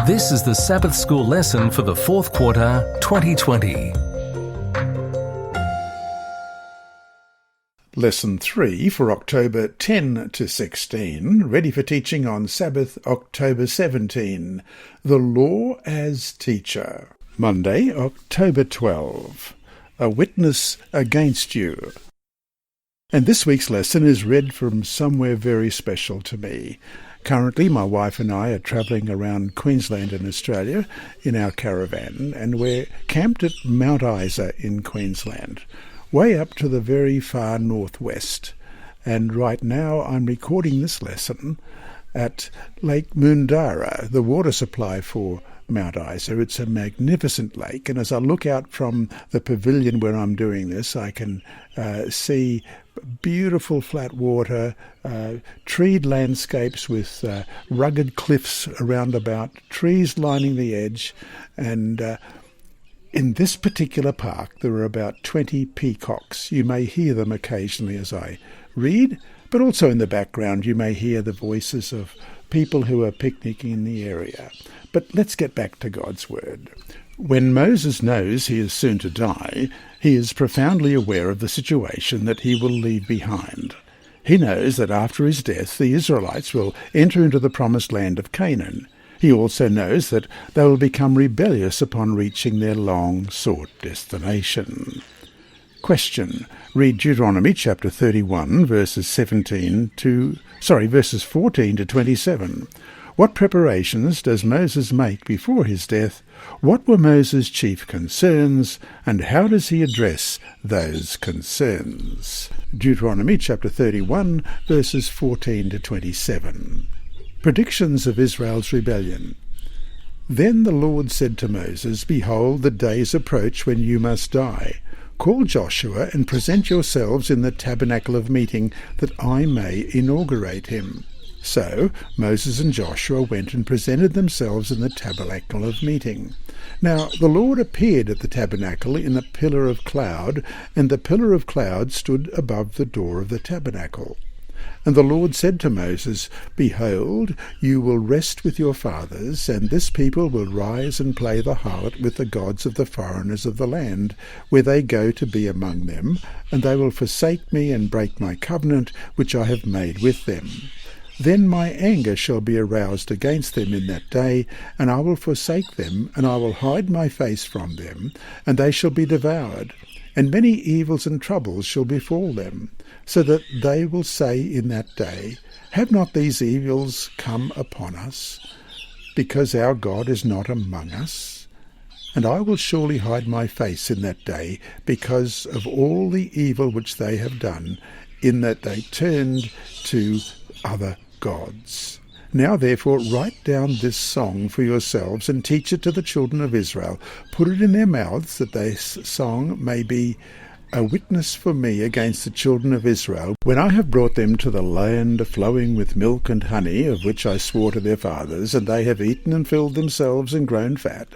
This is the Sabbath School lesson for the fourth quarter, 2020. Lesson 3 for October 10 to 16, ready for teaching on Sabbath, October 17, The Law as Teacher. Monday, October 12, A Witness Against You. And this week's lesson is read from somewhere very special to me. Currently, my wife and I are travelling around Queensland and Australia in our caravan, and we're camped at Mount Isa in Queensland, way up to the very far northwest. And right now I'm recording this lesson at Lake Moondara, the water supply for Mount Isa. It's a magnificent lake, and as I look out from the pavilion where I'm doing this, I can see beautiful flat water, treed landscapes with rugged cliffs around about, trees lining the edge, and in this particular park there are about 20 peacocks. You may hear them occasionally as I read, but also in the background you may hear the voices of people who are picnicking in the area. But let's get back to God's Word. When Moses knows he is soon to die, he is profoundly aware of the situation that he will leave behind. He knows that after his death the Israelites will enter into the promised land of Canaan. He also knows that they will become rebellious upon reaching their long-sought destination. Question. Read Deuteronomy chapter 31, verses 14 to 27. What preparations does Moses make before his death? What were Moses' chief concerns, and how does he address those concerns? Deuteronomy chapter 31, verses 14 to 27. Predictions of Israel's rebellion. Then the Lord said to Moses, Behold, the days approach when you must die. Call Joshua and present yourselves in the tabernacle of meeting, that I may inaugurate him. So Moses and Joshua went and presented themselves in the tabernacle of meeting. Now the Lord appeared at the tabernacle in a pillar of cloud, and the pillar of cloud stood above the door of the tabernacle. And the Lord said to Moses, Behold, you will rest with your fathers, and this people will rise and play the harlot with the gods of the foreigners of the land, where they go to be among them, and they will forsake me and break my covenant which I have made with them. Then my anger shall be aroused against them in that day, and I will forsake them, and I will hide my face from them, and they shall be devoured. And many evils and troubles shall befall them, so that they will say in that day, Have not these evils come upon us, because our God is not among us? And I will surely hide my face in that day, because of all the evil which they have done, in that they turned to other gods. Now therefore write down this song for yourselves, and teach it to the children of Israel. Put it in their mouths, that this song may be a witness for me against the children of Israel, when I have brought them to the land flowing with milk and honey, of which I swore to their fathers, and they have eaten and filled themselves and grown fat.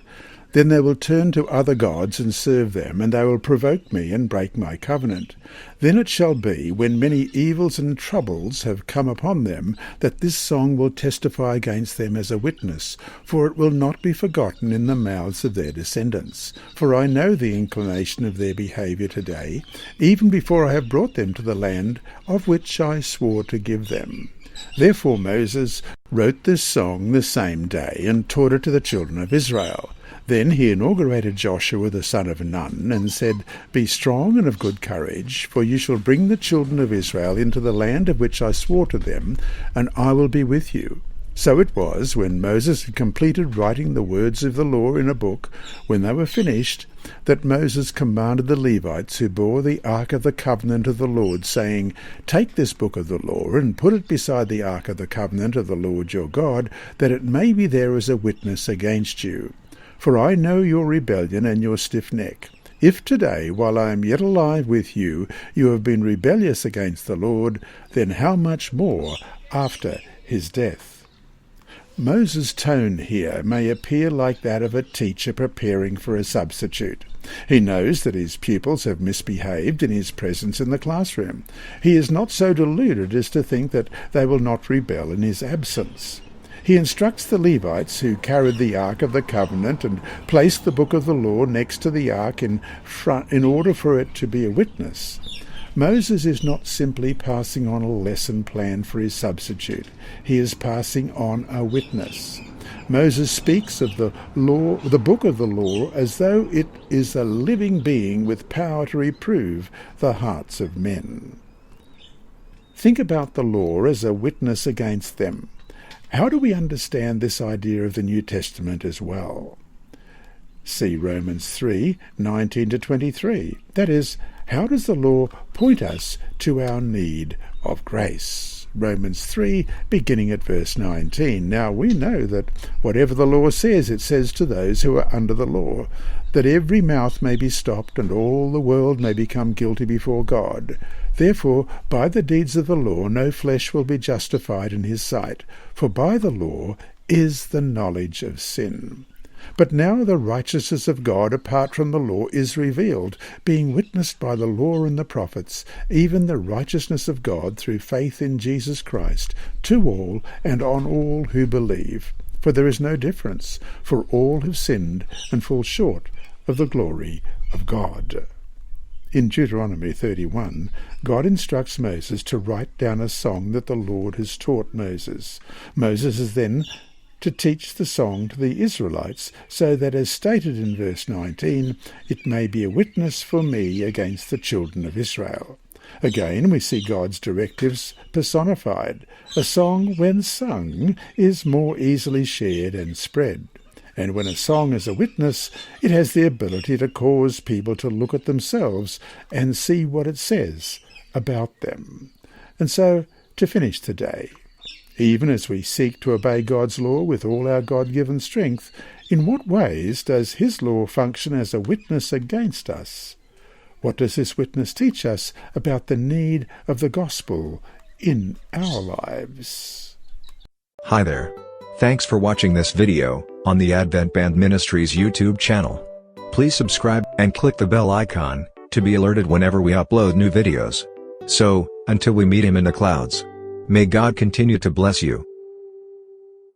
Then they will turn to other gods and serve them, and they will provoke me and break my covenant. Then it shall be, when many evils and troubles have come upon them, that this song will testify against them as a witness, for it will not be forgotten in the mouths of their descendants. For I know the inclination of their behaviour today, even before I have brought them to the land of which I swore to give them. Therefore Moses wrote this song the same day, and taught it to the children of Israel. Then he inaugurated Joshua the son of Nun, and said, Be strong and of good courage, for you shall bring the children of Israel into the land of which I swore to them, and I will be with you. So it was, when Moses had completed writing the words of the law in a book, when they were finished, that Moses commanded the Levites who bore the ark of the covenant of the Lord, saying, Take this book of the law, and put it beside the ark of the covenant of the Lord your God, that it may be there as a witness against you. For I know your rebellion and your stiff neck. If today, while I am yet alive with you, you have been rebellious against the Lord, then how much more after his death? Moses' tone here may appear like that of a teacher preparing for a substitute. He knows that his pupils have misbehaved in his presence in the classroom. He is not so deluded as to think that they will not rebel in his absence. He instructs the Levites who carried the Ark of the Covenant and placed the book of the law next to the Ark in front in order for it to be a witness. Moses is not simply passing on a lesson plan for his substitute. He is passing on a witness. Moses speaks of the law, the book of the law, as though it is a living being with power to reprove the hearts of men. Think about the law as a witness against them. How do we understand this idea of the New Testament as well? See Romans 3:19-23. That is, how does the law point us to our need of grace? Romans 3, beginning at verse 19. Now we know that whatever the law says, it says to those who are under the law, that every mouth may be stopped and all the world may become guilty before God. Therefore, by the deeds of the law no flesh will be justified in his sight, for by the law is the knowledge of sin. But now the righteousness of God apart from the law is revealed, being witnessed by the law and the prophets, even the righteousness of God through faith in Jesus Christ, to all and on all who believe. For there is no difference, for all have sinned and fall short of the glory of God. In Deuteronomy 31, God instructs Moses to write down a song that the Lord has taught Moses. Moses is then to teach the song to the Israelites, so that, as stated in verse 19, it may be a witness for me against the children of Israel. Again, we see God's directives personified. A song, when sung, is more easily shared and spread. And when a song is a witness, it has the ability to cause people to look at themselves and see what it says about them. And so, to finish today, even as we seek to obey God's law with all our God-given strength, in what ways does his law function as a witness against us? What does this witness teach us about the need of the gospel in our lives? Hi there. Thanks for watching this video on the Advent-band Ministries YouTube channel. Please subscribe and click the bell icon to be alerted whenever we upload new videos. So, until we meet him in the clouds, may God continue to bless you.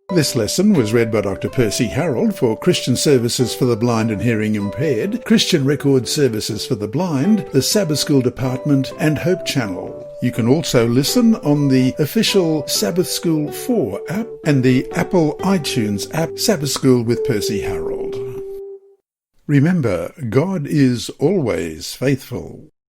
This lesson was read by Dr. Percy Harrold for Christian Services for the Blind and Hearing Impaired, Christian Record Services for the Blind, the Sabbath School Department, and Hope Channel. You can also listen on the official Sabbath School 4 app and the Apple iTunes app, Sabbath School with Percy Harrold. Remember, God is always faithful.